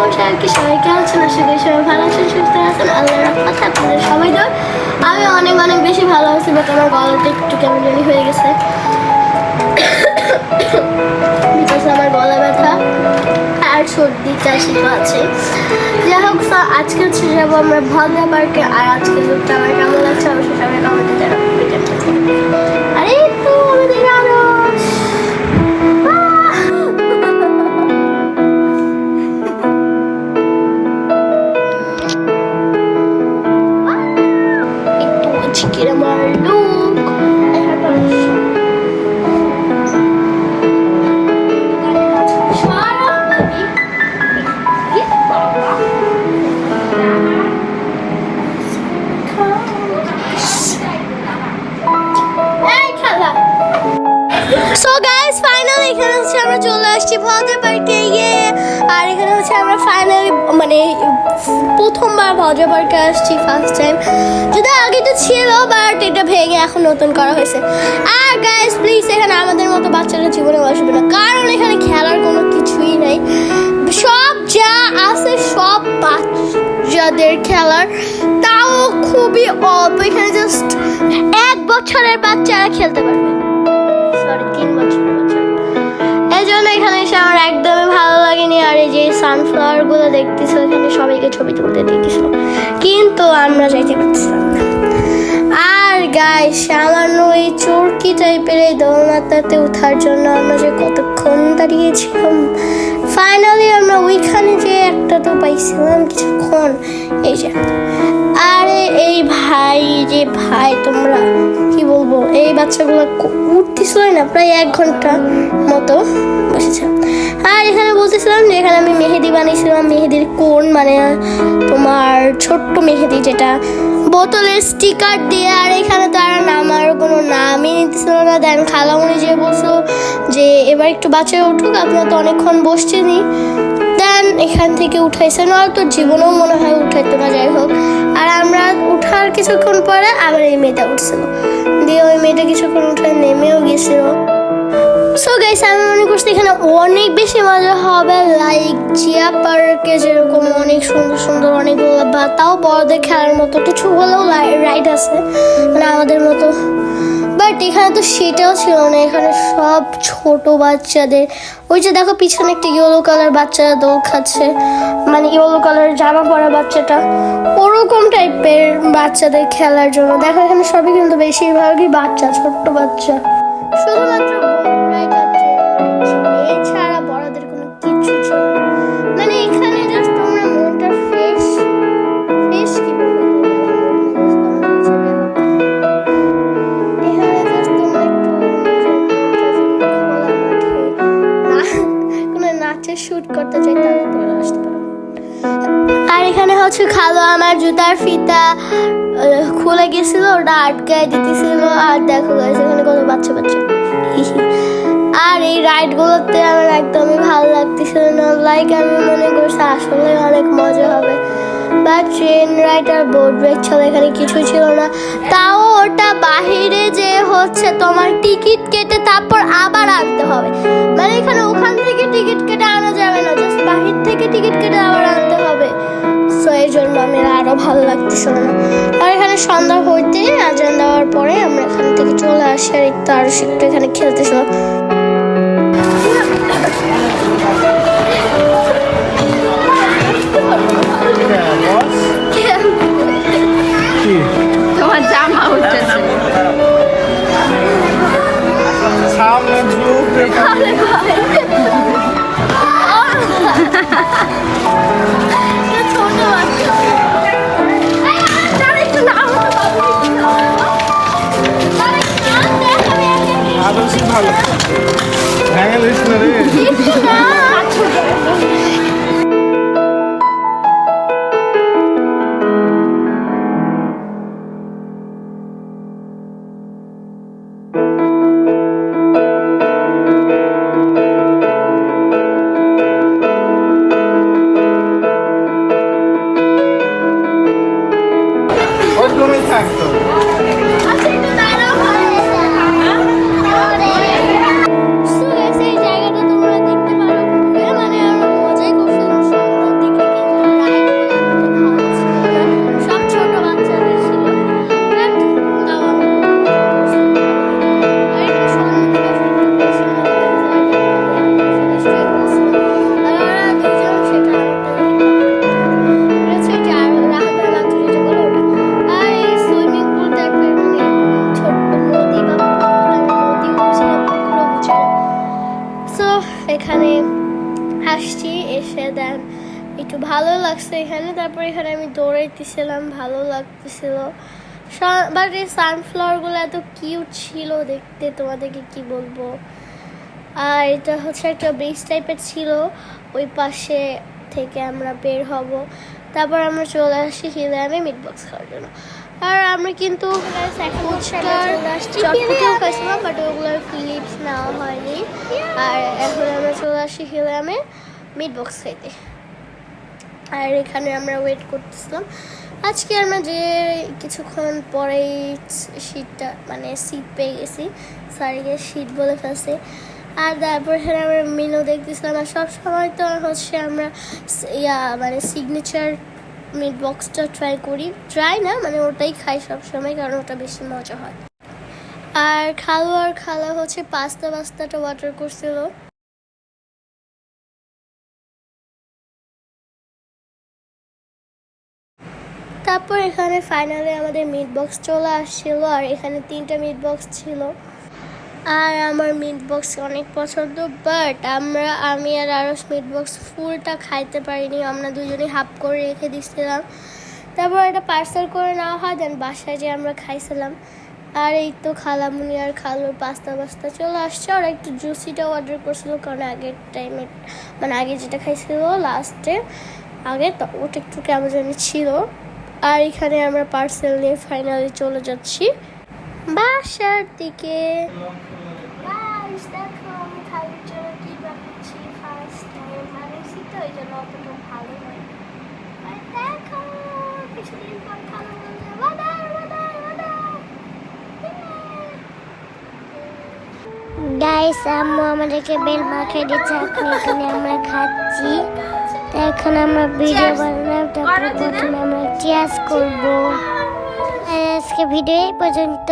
করছে আর কি। সবাই কেমন আছেন? আশা করি সবাই ভালো আছেন, সুস্থ আছেন। আল্লাহর রহমতে আপনাদের সবাই তো। আমি অনেক অনেক বেশি ভালো আছি, বাট আমার গলাটা একটু কেমন জানি হয়ে গেছে, বিকজ আমার গলা ব্যথা আর সর্দি কাশি তো আছে। যাই হোক, আজকে হচ্ছে যাবো আমরা ভদ্রা পার্কে। আর আজকে লুকটা আমার কেমন লাগছে অবশ্যই সবাই কমেন্টে জানাবেন। আরে তো আমাদের আরশ একটু চিকের আমার লুক। সো গাইস, ফাইনালি এখানে হচ্ছে আমরা চলে আসছি ভদ্রা পার্কে গিয়ে। আর এখানে হচ্ছে আমরা ফাইনালি মানে প্রথমবার ভদ্রা পার্কে আসছি, ফার্স্ট টাইম। যদি আগে তো ছিল, বাট এটা ভেঙে এখন নতুন করা হয়েছে। আর গাইস প্লিজ, এখানে আমাদের মতো বাচ্চারা জীবনে আসবে না, কারণ এখানে খেলার কোনো কিছুই নেই। সব যা আছে সব বাচ্চাদের খেলার, তাও খুবই অল্প। এখানে জাস্ট 1 বছরের বাচ্চারা খেলতে পারবে, 3 বছরের বাচ্চা। এই জন্য এখানে এসে আমার একদমই ভালো লাগেনি। আর এই যে সানফ্লাওয়ার গুলো দেখতেছিল, এখানে সবাইকে ছবি তুলতে দিতেছিল, কিন্তু আমরা যাইতে পারছিলাম না। আর গাইস, সামান্য এই চরকি টাইপের এই দোলনাটাতে ওঠার জন্য আমরা যে কতক্ষণ দাঁড়িয়েছিলাম। ফাইনালি আমরা ওইখানে যে একটা তো পাইছিলাম কিছুক্ষণ। এই যে আরে এই ভাই তোমরা কি বলবো, এই বাচ্চাগুলো উঠতেছিল না, প্রায় 1 ঘন্টা মতো বসেছিলাম। আর এখানে বলতেছিলাম যে এখানে আমি মেহেদি বানিয়েছিলাম, মেহেদির কোন মানে তোমার ছোট্ট মেহেদি, যেটা বোতলের স্টিকার দিয়ে। আর এখানে তো আর আমার কোনো নামই নিতেছিল না। দেন খালামুনি যে বলছো যে এবার একটু বাচ্চারা উঠুক, আপনারা তো অনেকক্ষণ বসছেনই। দেন এখান থেকে উঠাইছে, না তো জীবনেও মনে হয় উঠাইতো না। যাই হোক, আর আমরা উঠার কিছুক্ষণ পরে আবার এই মেয়েটা উঠছিল, দিয়ে ওই মেয়েটা কিছুক্ষণ উঠে নেমেও গেছিল। সো গাইস, আমি মনে করছি এখানে অনেক বেশি মজা হবে, লাইক জিয়া পার্কে যেরকম অনেক সুন্দর সুন্দর অনেকগুলো, বা তাও বড়দের খেলার মতো কিছু হলেও রাইড আছে মানে আমাদের মতো। বাট এখানে তো সেটাও ছিল না, এখানে সব ছোট বাচ্চাদের। ওই যে দেখো পিছনে একটা ইয়েলো কালার বাচ্চারা দোল খাচ্ছে, মানে ইয়েলো কালার জামা পরা বাচ্চাটা, ওরকম টাইপের বাচ্চাদের খেলার জন্য। দেখো এখানে সবই কিন্তু বেশিরভাগই বাচ্চা, ছোট্ট বাচ্চা, শুধুমাত্র এছাড়া বড়দের কোনো কিছু ছিল না। মানে এখানে জাস্ট তোমরা মনটা ফ্রেশ কি বলবো, এখানে জাস্ট তোমরা একটু কোনো নাচের শুট করতে চাই তাহলে তোমরা আসতে পারো। আর এখানে হচ্ছে খালো আমার জুতার ফিতা খুলে গেছিল, ওটা আটকায় দিতেছিল। আর দেখো গাইস, এখানে কত বাচ্চা আর এই রাইডগুলোতে আমার একদমই ভালো লাগতেছিল না। লাইক আমি মনে করছি আসলে অনেক মজা হবে, বা ট্রেন রাইড আর বোট রাইড ছিল, এখানে কিছু ছিল না। তাও ওটা বাহিরে যে হচ্ছে তোমার টিকিট কেটে তারপর আবার আনতে হবে, মানে এখানে ওখান থেকে টিকিট কেটে আনা যাবে না, জাস্ট বাহির থেকে টিকিট কেটে আবার আনতে হবে। সো এই জন্য আমার আরো ভালো লাগতেছিল না। আর এখানে সন্ধ্যা হইতে আজান দেওয়ার পরে আমরা এখান থেকে চলে আসি। আর একটু আরো একটু এখানে খেলতেছিল। তোমার জামা উঠেছে ভালো ভেঙে লিস না রে। থাকতো এই জায়গাটা তোমরা দেখতে পারো আসছি, এসে দেন একটু ভালো লাগছে এখানে। তারপর এখানে আমি দৌড়াইতেছিলাম, ভালো লাগতেছিল। বাট এই সানফ্লাওয়ারগুলো এত কিউট ছিল দেখতে, তোমাদেরকে কি বলবো। আর এটা হচ্ছে একটা ব্রিজ টাইপের ছিল, ওই পাশে থেকে আমরা বের হব। তারপর আমরা চলে আসি হিলামে মিট বক্স খাওয়ার জন্য। আর আমরা কিন্তু চটপটিও খাইছিলাম, বাট ওগুলোর ক্লিপস নেওয়া হয়নি। আর এখন আমরা চলে আসি হিলামে মিট বক্স খাইতে। আর এখানে আমরা ওয়েট করতেছিলাম। আজকে আমরা যে কিছুক্ষণ পরেই সিটটা মানে সিট পেয়ে গেছি, স্যারকে সিট বলে ফেলছে। আর তারপর এখানে আমরা মেনু দেখতেছিলাম। আর সব সময় তো হচ্ছে আমরা মানে সিগনেচার মিট বক্সটা ট্রাই না মানে ওটাই খাই সব সময়, কারণ ওটা বেশি মজা হয়। আর খালা হচ্ছে পাস্তাটা অর্ডার করছিল। তারপর এখানে ফাইনালি আমাদের মিট বক্স চলে আসছিল। আর এখানে 3টা মিট বক্স ছিল। আর আমার মিট বক্স অনেক পছন্দ, বাট আমি আর আরস মিট বক্স ফুলটা খাইতে পারিনি, আমরা দুজনেই হাফ করে রেখে দিচ্ছিলাম। তারপর এটা পার্সেল করে নেওয়া হয়, দেন বাসায় যে আমরা খাইছিলাম। আর এই তো খালামুনি আর খালুর পাস্তা চলে আসছে। আর একটু জুসিটাও অর্ডার করছিল, কারণ আগের টাইমে মানে আগে যেটা খাইছিল লাস্টে আগে, তো ওটা একটু কেমন জানি ছিল। আর এখানে আমরা পার্সেল নিয়ে ফাইনালি চলে যাচ্ছি বাসার দিকে। দেখো আমি খালুর জন্য কি বানাচ্ছি, ফার্স্ট টাইম বানাচ্ছি তো এই জন্য অতটা ভালো হয়। আর দেখো কিছুদিন পর খালু বলছে গাইস, আম্মু আমাদেরকে বেল মাখিয়ে দিচ্ছে, এখন এখানে আমরা খাচ্ছি। তো এখন আমরা ভিডিও বানালাম, তারপরে প্রথমে আমরা চিয়ার্স করবো। আজকে ভিডিও এই পর্যন্ত।